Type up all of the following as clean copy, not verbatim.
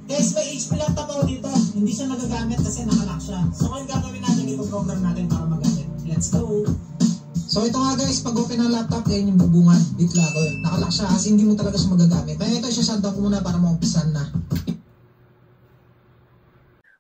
Guys, may HP laptop ako dito. Hindi siya magagamit kasi nakalock siya. So ngayon gagawin natin, ito-program natin para magamit. Let's go! So ito nga guys, pag open ng laptop, yan yung bubungan, BitLocker. Nakalock siya kasi hindi mo talaga siya magagamit. Kaya ito, shutdown ko muna para maumpisan na.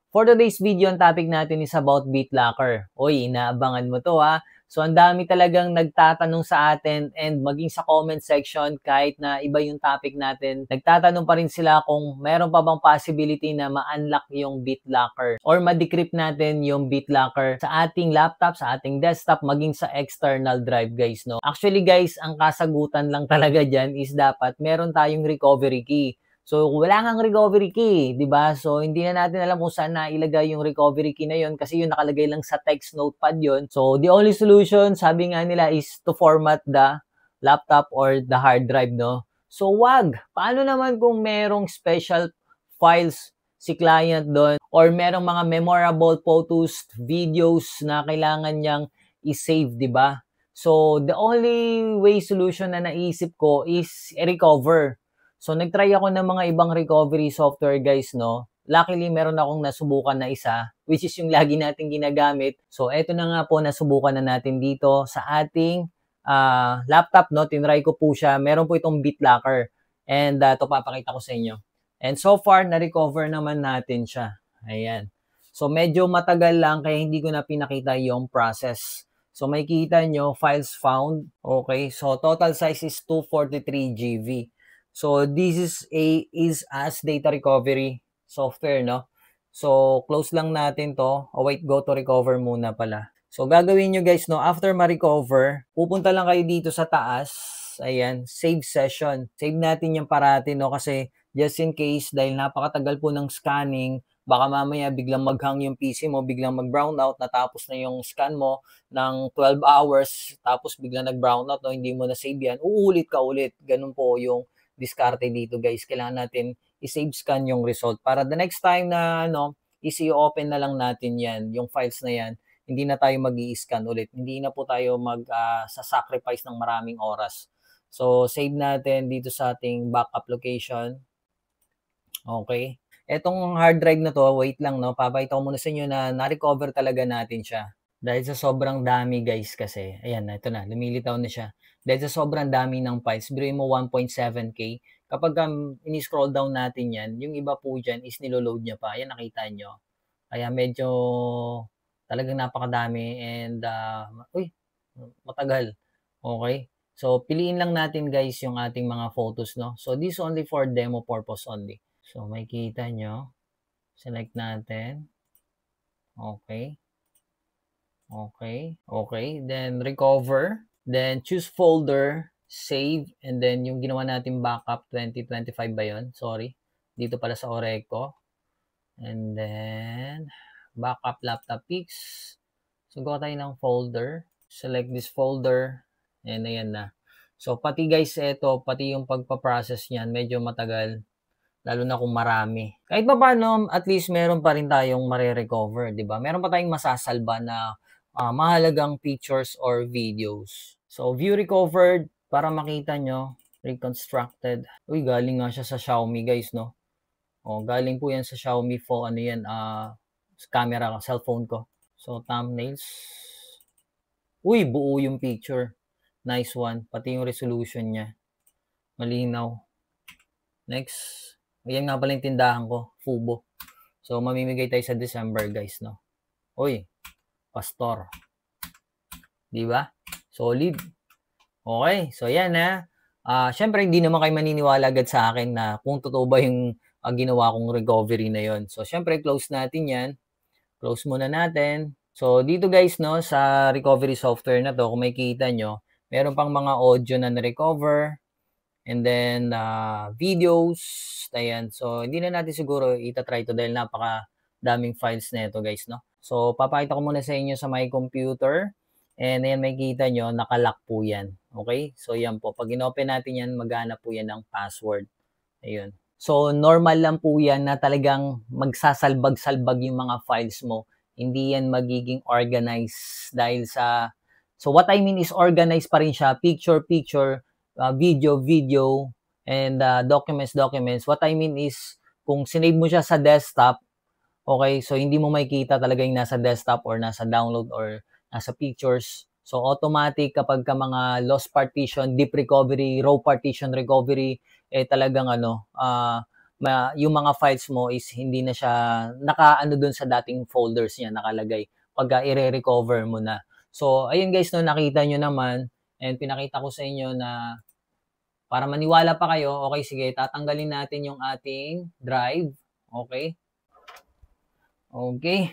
For today's video, ang topic natin is about BitLocker. Uy, inaabangan mo to ha. So, ang dami talagang nagtatanong sa atin and maging sa comment section, kahit na iba yung topic natin, nagtatanong pa rin sila kung meron pa bang possibility na ma-unlock yung BitLocker or ma-decrypt natin yung BitLocker sa ating laptop, sa ating desktop, maging sa external drive guys, no? Actually guys, ang kasagutan lang talaga dyan is dapat meron tayong recovery key. So, wala ngang recovery key, di ba? So, hindi na natin alam kung saan na ilagay yung recovery key na yon kasi yung nakalagay lang sa text notepad yon. So, the only solution, sabi nga nila, is to format the laptop or the hard drive, no? So, wag. Paano naman kung merong special files si client doon or merong mga memorable photos, videos na kailangan niyang i-save, di ba? So, the only way solution na naisip ko is i-recover. So, nag-try ako ng mga ibang recovery software guys, no? Luckily, meron akong nasubukan na isa, which is yung lagi natin ginagamit. So, eto na nga po, nasubukan na natin dito sa ating laptop, no? Tinry ko po siya. Meron po itong BitLocker. And ito papakita ko sa inyo. And so far, na-recover naman natin siya. Ayan. So, medyo matagal lang, kaya hindi ko na pinakita yung process. So, may kita nyo, files found. Okay. So, total size is 243 GB. So, this is as data recovery software, no? So, close lang natin to. Oh, wait, go to recover muna pala. So, gagawin nyo guys, no? After ma-recover, pupunta lang kayo dito sa taas. Ayan, save session. Save natin yung parati, no? Kasi just in case, dahil napakatagal po ng scanning, baka mamaya biglang maghang yung PC mo, biglang mag-brown out, natapos na yung scan mo ng 12 hours, tapos biglang nag-brown out, no? Hindi mo na save yan. Uulit ka ulit. Ganun po yung diskarte dito guys. Kailangan natin i-save scan yung result para the next time na i-open na lang natin yan, yung files na yan, hindi na tayo mag-i-scan ulit. Hindi na po tayo sa-sacrifice ng maraming oras. So, save natin dito sa ating backup location. Okay. Etong hard drive na to, wait lang, no? Papakita ko muna sa inyo na na-recover talaga natin siya. Dahil sa sobrang dami guys kasi, ayan, ito na, lumilitaw na siya. Dahil sa sobrang dami ng files, biruin mo 1.7K. Kapag ini-scroll down natin yan, yung iba po dyan is niloload niya pa. Ayan, nakita nyo. Kaya medyo talagang napakadami and matagal. Okay? So, piliin lang natin guys yung ating mga photos, no? So, this only for demo purpose only. So, may kita nyo. Select natin. Okay. Okay. Okay. Then, recover. Then, choose folder, save, and then yung ginawa natin backup, 2025 ba yun? Sorry. Dito pala sa Oreco. And then, backup laptop pics. So, gawa tayo ng folder. Select this folder. And ayan na. So, pati guys, pati yung pagpaprocess niyan, medyo matagal. Lalo na kung marami. Kahit pa paano, at least meron pa rin tayong marirecover, di ba? Meron pa tayong masasalba na mahalagang pictures or videos. So, view recovered, para makita nyo, reconstructed. Uy, galing nga siya sa Xiaomi guys, no? O, galing po yan sa Xiaomi phone, camera, cellphone ko. So, thumbnails. Uy, buo yung picture. Nice one. Pati yung resolution niya. Malinaw. Next. Ayan nga pala yung tindahan ko, Fubo. So, mamimigay tayo sa December, guys, no? Uy, Pastor. Diba? Solid. Okay, so yan na. Syempre, hindi naman kayo maniniwala agad sa akin na kung totoo ba yung ginawa kong recovery na yon. So, syempre, close natin yan. Close muna natin. So, dito guys, no, sa recovery software na to, kung makikita nyo, meron pang mga audio na na-recover. And then, videos. Ayan. So, hindi na natin siguro itatry to dahil napaka-daming files na ito, guys, no? So, papakita ko muna sa inyo sa my computer. And ayan, makikita nyo, nakalock po yan. Okay? So, yan po. Pag in-open natin yan, maghanap po yan ng password. Ayun. So, normal lang po yan na talagang magsasalbag-salbag yung mga files mo. Hindi yan magiging organized dahil sa... So, what I mean is organized pa rin siya. Picture, video, and documents. What I mean is kung sinave mo siya sa desktop, okay, so hindi mo makikita talaga yung nasa desktop or nasa download or nasa pictures. So automatic kapag ka mga lost partition, deep recovery, raw partition recovery, talagang yung mga files mo is hindi na siya nakaano doon sa dating folders niya nakalagay pagka i-recover mo na. So ayun guys, no, nakita nyo naman and pinakita ko sa inyo na para maniwala pa kayo, okay, sige, tatanggalin natin yung ating drive. Okay. Okay.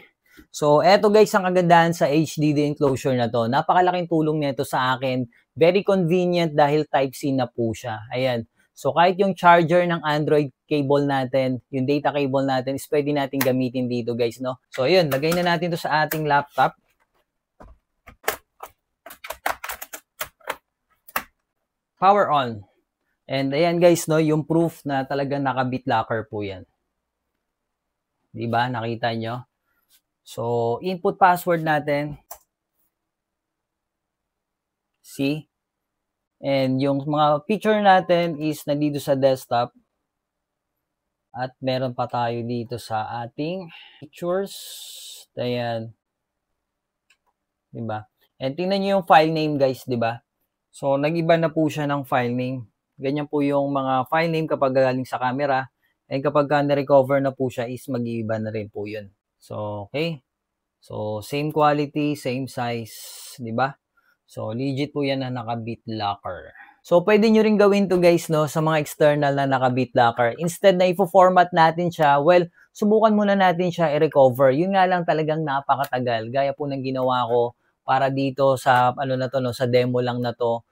So, eto guys ang kagandahan sa HDD enclosure na to. Napakalaking tulong nito sa akin. Very convenient dahil Type-C na po siya. Ayan. So, kahit yung charger ng Android cable natin, yung data cable natin, is pwede natin gamitin dito guys, no? So, ayun. Lagay na natin to sa ating laptop. Power on. And ayan guys, no, yung proof na talagang naka-BitLocker po yan. Diba? Nakita nyo? So, input password natin. See? And yung mga picture natin is nandito sa desktop. At meron pa tayo dito sa ating pictures. Ayan. Diba? And tingnan nyo yung file name guys, diba? So, nag-iba na po siya ng file name. Ganyan po yung mga file name kapag galing sa camera. And kapag na-recover na po siya is mag-iiba na rin po yun. So, okay. So, same quality, same size, di ba? So, legit po yan na naka-BitLocker. So, pwede nyo rin gawin to guys, no, sa mga external na naka-BitLocker. Instead na i-format natin siya, well, subukan muna natin siya i-recover. Yun nga lang talagang napakatagal. Gaya po ng ginawa ko para dito sa, sa demo lang na to.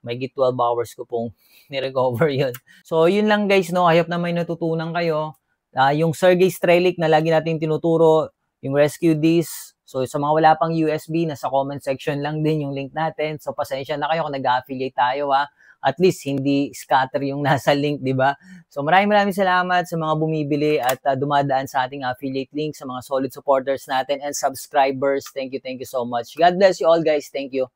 May 12 hours ko pong ni-recover yun. So, yun lang guys, no? I hope na may natutunan kayo. Yung Sergey Strelich na lagi natin tinuturo, yung rescue this. So, sa mga wala pang USB, nasa comment section lang din yung link natin. So, pasensya na kayo kung nag-affiliate tayo, ha. At least, hindi scatter yung nasa link, di ba? So, maraming salamat sa mga bumibili at dumadaan sa ating affiliate link, sa mga solid supporters natin and subscribers. Thank you so much. God bless you all, guys. Thank you.